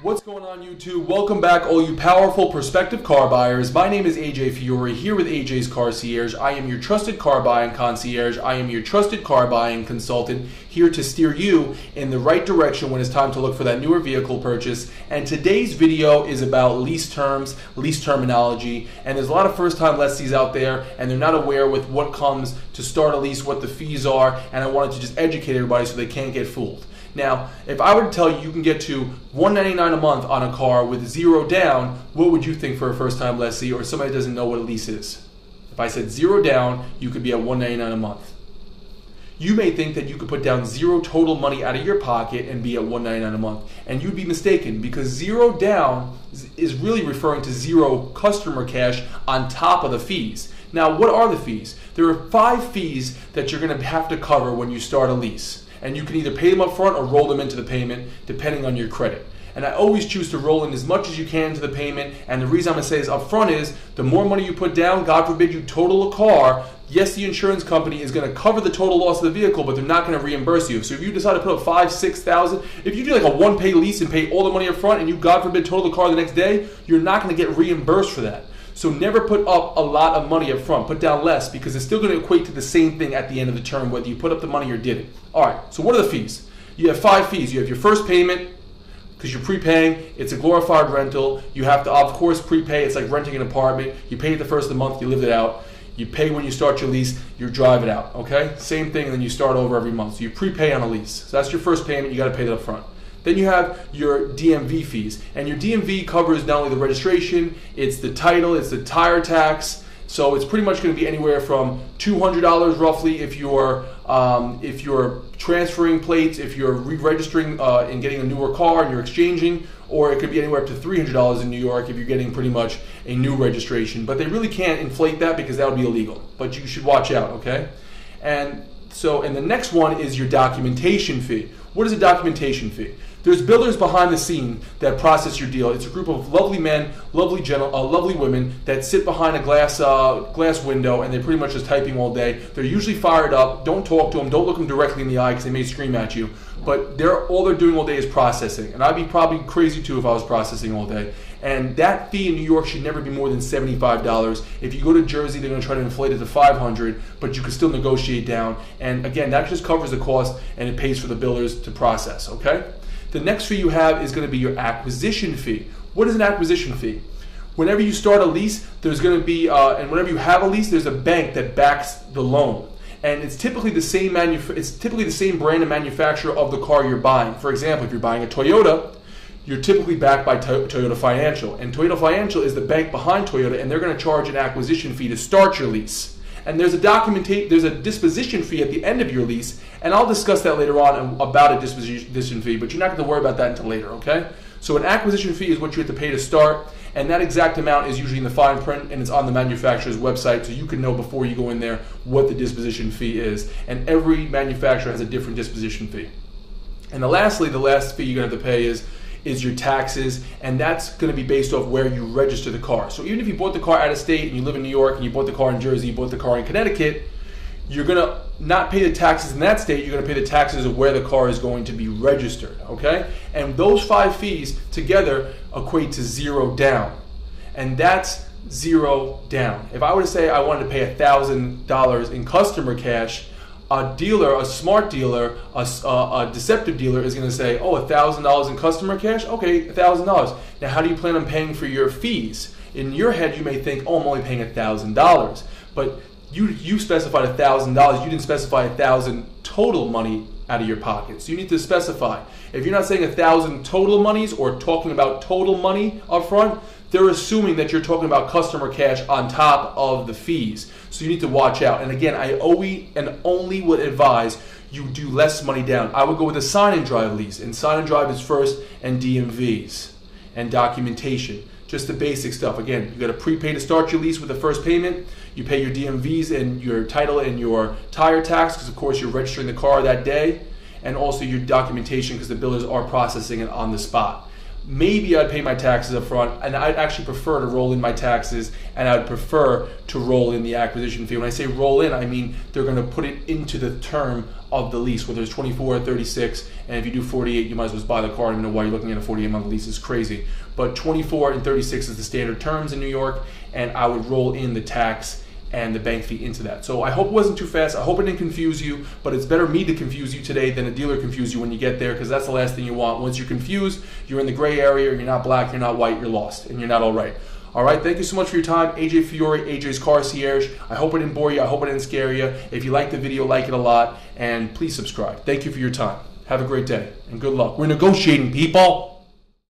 What's going on, YouTube? Welcome back, all you powerful prospective car buyers. My name is AJ Fiore, here with AJ's Carcierge. I am your trusted car buying concierge. I am your trusted car buying consultant, here to steer you in the right direction when it's time to look for that newer vehicle purchase. And today's video is about lease terms, lease terminology, and there's a lot of first-time lessees out there, and they're not aware with what comes to start a lease, what the fees are, and I wanted to just educate everybody so they can't get fooled. Now, if I were to tell you you can get to $199 a month on a car with zero down, what would you think for a first-time lessee or somebody that doesn't know what a lease is? If I said zero down, you could be at $199 a month. You may think that you could put down zero total money out of your pocket and be at $199 a month. And you'd be mistaken, because zero down is really referring to zero customer cash on top of the fees. Now, what are the fees? There are 5 fees that you're going to have to cover when you start a lease. And you can either pay them up front or roll them into the payment depending on your credit. And I always choose to roll in as much as you can to the payment, and the reason I'm going to say this up front is the more money you put down, God forbid you total a car, yes, the insurance company is going to cover the total loss of the vehicle, but they're not going to reimburse you. So if you decide to put up $5,000, $6,000, if you do like a one-pay lease and pay all the money up front and you, God forbid, total the car the next day, you're not going to get reimbursed for that. So never put up a lot of money up front. Put down less, because it's still going to equate to the same thing at the end of the term, whether you put up the money or didn't. All right, so what are the fees? You have 5 fees. You have your first payment, because you're prepaying. It's a glorified rental. You have to, of course, prepay. It's like renting an apartment. You pay it the first of the month, you live it out. You pay when you start your lease, you drive it out, okay? Same thing, and then you start over every month. So you prepay on a lease. So that's your first payment. You got to pay that up front. Then you have your DMV fees, and your DMV covers not only the registration, it's the title, it's the tire tax. So it's pretty much going to be anywhere from $200 roughly if you're transferring plates, if you're re-registering and getting a newer car and you're exchanging, or it could be anywhere up to $300 in New York if you're getting pretty much a new registration. But they really can't inflate that because that would be illegal. But you should watch out, okay? And the next one is your documentation fee. What is a documentation fee? There's builders behind the scene that process your deal. It's a group of lovely men, lovely women that sit behind a glass window, and they're pretty much just typing all day. They're usually fired up. Don't talk to them. Don't look them directly in the eye because they may scream at you. But all they're doing all day is processing. And I'd be probably crazy too if I was processing all day. And that fee in New York should never be more than $75. If you go to Jersey, they're going to try to inflate it to $500, but you can still negotiate down. And again, that just covers the cost, and it pays for the builders to process, okay? The next fee you have is going to be your acquisition fee. What is an acquisition fee? Whenever you start a lease, there's going to be, and whenever you have a lease, there's a bank that backs the loan. And it's typically the same brand and manufacturer of the car you're buying. For example, if you're buying a Toyota, you're typically backed by Toyota Financial. And Toyota Financial is the bank behind Toyota, and they're going to charge an acquisition fee to start your lease. And there's a disposition fee at the end of your lease, and I'll discuss that later on about a disposition fee, but you're not going to worry about that until later, okay? So an acquisition fee is what you have to pay to start, and that exact amount is usually in the fine print, and it's on the manufacturer's website, so you can know before you go in there what the disposition fee is. And every manufacturer has a different disposition fee. And lastly, the last fee you're going to have to pay is your taxes, and that's going to be based off where you register the car. So even if you bought the car out of state and you live in New York, and you bought the car in Jersey, you bought the car in Connecticut, you're going to not pay the taxes in that state, you're going to pay the taxes of where the car is going to be registered, okay? And those 5 fees together equate to zero down, and that's zero down. If I were to say I wanted to pay $1,000 in customer cash, a dealer, a smart dealer, a deceptive dealer is going to say, oh, $1,000 in customer cash? Okay, $1,000. Now, how do you plan on paying for your fees? In your head, you may think, oh, I'm only paying $1,000. But you specified $1,000. You didn't specify $1,000 total money out of your pocket. So you need to specify. If you're not saying $1,000 total monies or talking about total money up front, they're assuming that you're talking about customer cash on top of the fees. So you need to watch out. And again, I always and only would advise you do less money down. I would go with a sign and drive lease. And sign and drive is first, and DMVs and documentation. Just the basic stuff. Again, you got to prepay to start your lease with the first payment. You pay your DMVs and your title and your tire tax, because of course you're registering the car that day, and also your documentation, because the builders are processing it on the spot. maybe I'd pay my taxes up front, and I'd actually prefer to roll in my taxes, and I'd prefer to roll in the acquisition fee. When I say roll in, I mean they're going to put it into the term of the lease, whether it's 24 or 36, and if you do 48, you might as well just buy the car. I don't even know why you're looking at a 48-month lease. It's crazy. But 24 and 36 is the standard terms in New York, and I would roll in the tax and the bank fee into that. So I hope it wasn't too fast. I hope it didn't confuse you, but it's better me to confuse you today than a dealer confuse you when you get there, because that's the last thing you want. Once you're confused, you're in the gray area, you're not black, you're not white, you're lost, and you're not all right. All right, thank you so much for your time. AJ Fiore, AJ's Car Cierge. I hope I didn't bore you. I hope I didn't scare you. If you liked the video, like it a lot, and please subscribe. Thank you for your time. Have a great day, and good luck. We're negotiating, people.